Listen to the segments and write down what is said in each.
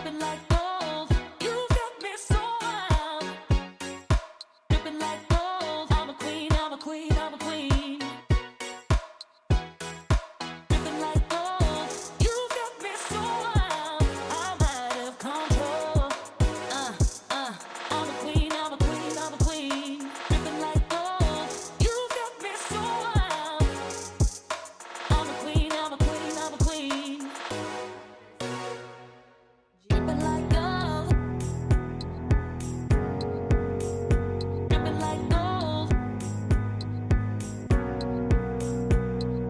dripping like gold. You got me so wild, dripping like gold. I'm a queen, I'm a queen, I'm a queen. Dripping like gold. You got me so wild, I'm out of control. I'm a queen, I'm a queen, I'm a queen. Dripping like gold. You got me so wild. I'm a queen, I'm a queen, I'm a queen. Dripping like gold. Dripping like gold.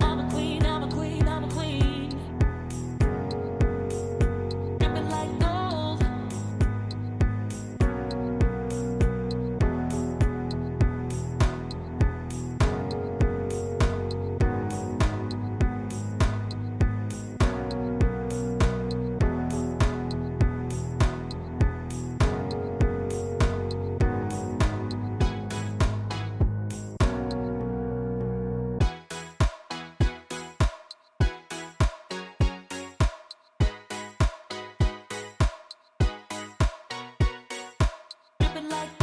I'm a queen, I'm a queen, I'm a queen. Dripping like gold. Dripping like